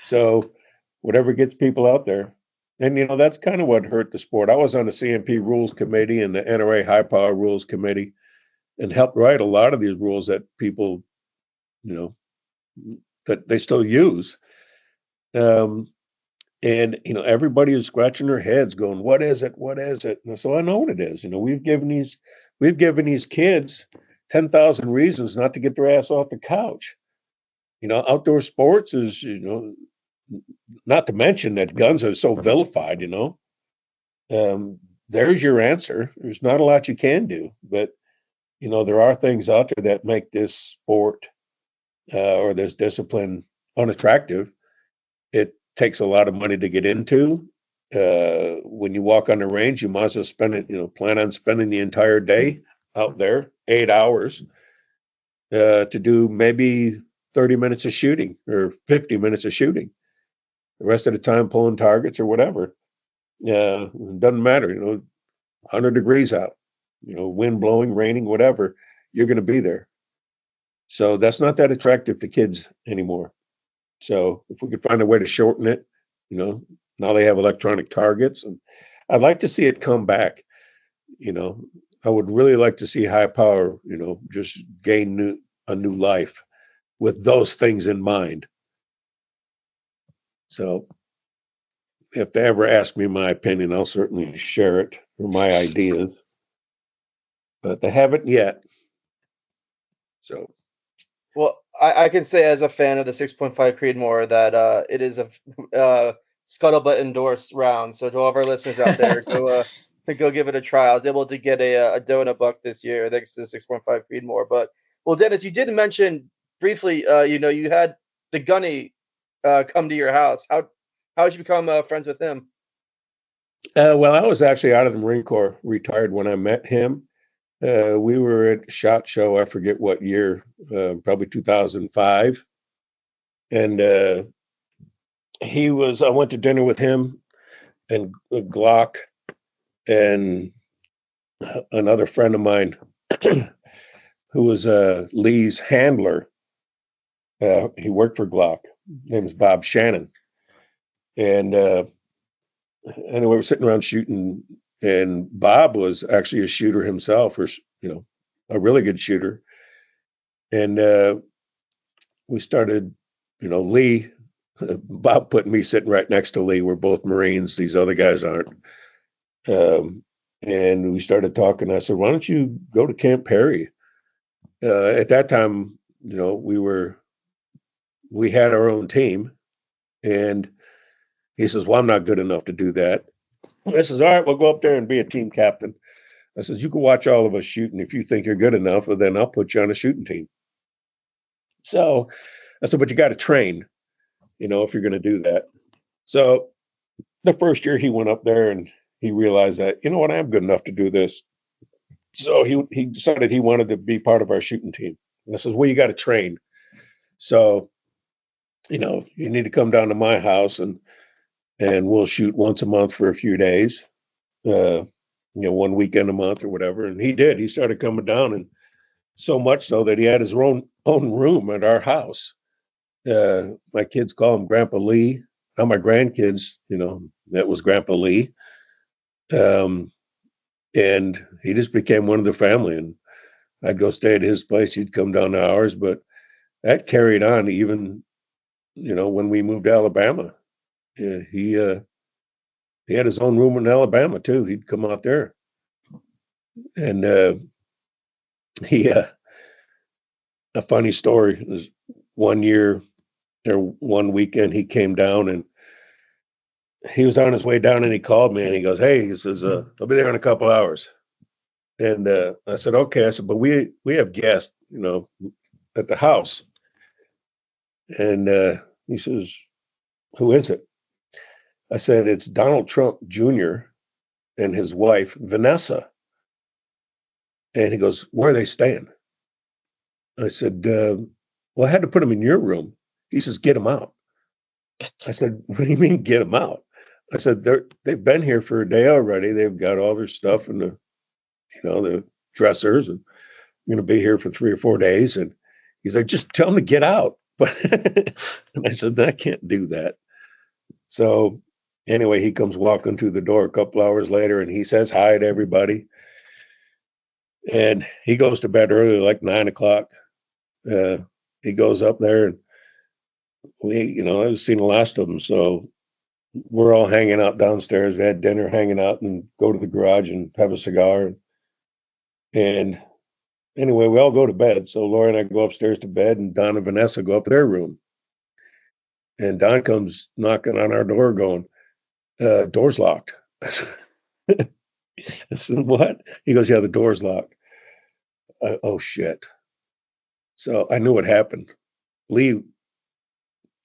So whatever gets people out there. And, that's kind of what hurt the sport. I was on the CMP rules committee and the NRA high power rules committee and helped write a lot of these rules that people, that they still use. And, everybody is scratching their heads going, what is it? What is it? And so I know what it is. We've given these kids 10,000 reasons not to get their ass off the couch. Outdoor sports is, not to mention that guns are so vilified, there's your answer. There's not a lot you can do, but, there are things out there that make this sport or this discipline unattractive. It takes a lot of money to get into. When you walk on the range, you might as well spend it, plan on spending the entire day out there, 8 hours, to do maybe 30 minutes of shooting or 50 minutes of shooting. The rest of the time pulling targets or whatever. It doesn't matter, 100 degrees out, wind blowing, raining, whatever, you're going to be there. So that's not that attractive to kids anymore. So if we could find a way to shorten it, now they have electronic targets, and I'd like to see it come back. I would really like to see high power, just gain a new life with those things in mind. So if they ever ask me my opinion, I'll certainly share it, or my ideas, but they haven't yet. So, well, I can say as a fan of the 6.5 Creedmoor that it is a Scuttlebutt endorsed round. So to all of our listeners out there, go give it a try. I was able to get a donut buck this year thanks to the 6.5 Creedmoor. But well, Dennis, you did mention briefly, you had the Gunny come to your house. How did you become friends with him? Well, I was actually out of the Marine Corps, retired when I met him. We were at SHOT Show, I forget what year, probably 2005. And I went to dinner with him and Glock and another friend of mine who was Lee's handler. He worked for Glock. His name is Bob Shannon. And anyway, we were sitting around shooting, and Bob was actually a shooter himself, or a really good shooter. And we started, Lee. Bob put me sitting right next to Lee. We're both Marines. These other guys aren't. And we started talking. I said, "Why don't you go to Camp Perry?" At that time, we had our own team, and he says, "Well, I'm not good enough to do that." I says, "All right, we'll go up there and be a team captain." I says, "You can watch all of us shooting. If you think you're good enough, well, then I'll put you on a shooting team." So I said, "But you got to train, if you're going to do that." So the first year he went up there and he realized that, I am good enough to do this. So he decided he wanted to be part of our shooting team. And I says, "Well, you got to train. So, you need to come down to my house and we'll shoot once a month for a few days, one weekend a month or whatever." And he did. He started coming down, and so much so that he had his own room at our house. My kids call him Grandpa Lee. Now my grandkids, that was Grandpa Lee. And he just became one of the family. And I'd go stay at his place. He'd come down to ours. But that carried on even, when we moved to Alabama. He had his own room in Alabama too. He'd come out there, and a funny story is one weekend he came down, and he was on his way down, and he called me and he goes, "Hey," he says, "I'll be there in a couple hours." And I said, "Okay." I said, "But we have guests, at the house." And he says, "Who is it?" I said, "It's Donald Trump Jr. and his wife, Vanessa." And he goes, "Where are they staying?" I said, "Well, I had to put them in your room." He says, "Get them out." I said, "What do you mean get them out?" I said, they've been here for a day already. They've got all their stuff in the dressers, and I'm going to be here for 3 or 4 days. And he's like, "Just tell them to get out." But and I said, "I can't do that." So anyway, he comes walking through the door a couple hours later, and he says hi to everybody. And he goes to bed early, like 9:00. He goes up there, and I've seen the last of them. So we're all hanging out downstairs. We had dinner, hanging out, and go to the garage and have a cigar. And anyway, we all go to bed. So Laura and I go upstairs to bed, and Don and Vanessa go up to their room. And Don comes knocking on our door going, "Door's locked." I said, "What?" He goes, "Yeah, the door's locked." Oh, shit. So I knew what happened. Lee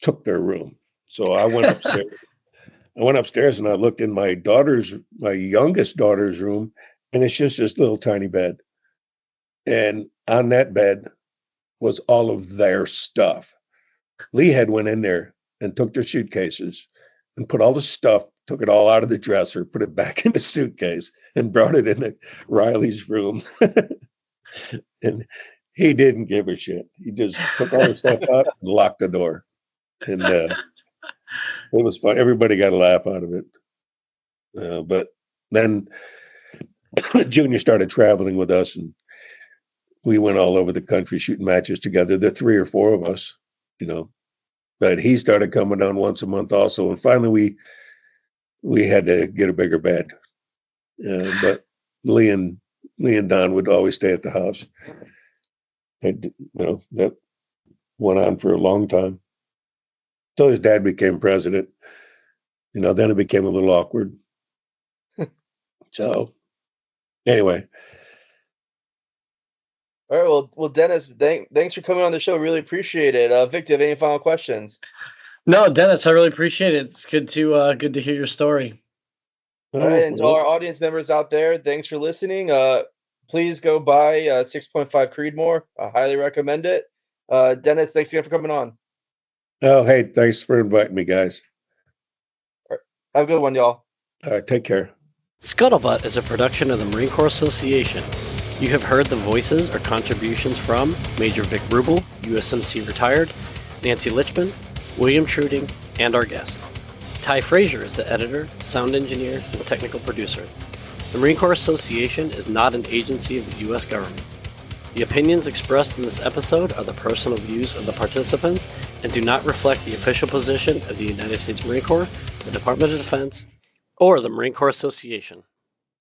took their room. So I went upstairs. And I looked in my youngest daughter's room, and it's just this little tiny bed. And on that bed was all of their stuff. Lee had went in there and took their suitcases and put all the stuff, took it all out of the dresser, put it back in the suitcase, and brought it into Riley's room. And he didn't give a shit. He just took all the stuff out and locked the door. And it was fun. Everybody got a laugh out of it. But then Junior started traveling with us, and we went all over the country shooting matches together. The 3 or 4 of us, But he started coming down once a month also, and finally we had to get a bigger bed. But Lee and Don would always stay at the house. And, that went on for a long time. Until his dad became president. Then it became a little awkward. So, anyway. All right. Well, Dennis, thanks for coming on the show. Really appreciate it. Vic, do you have any final questions? No, Dennis, I really appreciate it. It's good to hear your story. All right, and to all our audience members out there, thanks for listening. Please go buy 6.5 Creedmoor. I highly recommend it. Dennis, thanks again for coming on. Oh, hey, thanks for inviting me, guys. All right. Have a good one, y'all. All right, take care. Scuttlebutt is a production of the Marine Corps Association. You have heard the voices or contributions from Major Vic Rubel, USMC retired, Nancy Litchman, William Truding, and our guest. Ty Frazier is the editor, sound engineer, and technical producer. The Marine Corps Association is not an agency of the U.S. government. The opinions expressed in this episode are the personal views of the participants and do not reflect the official position of the United States Marine Corps, the Department of Defense, or the Marine Corps Association.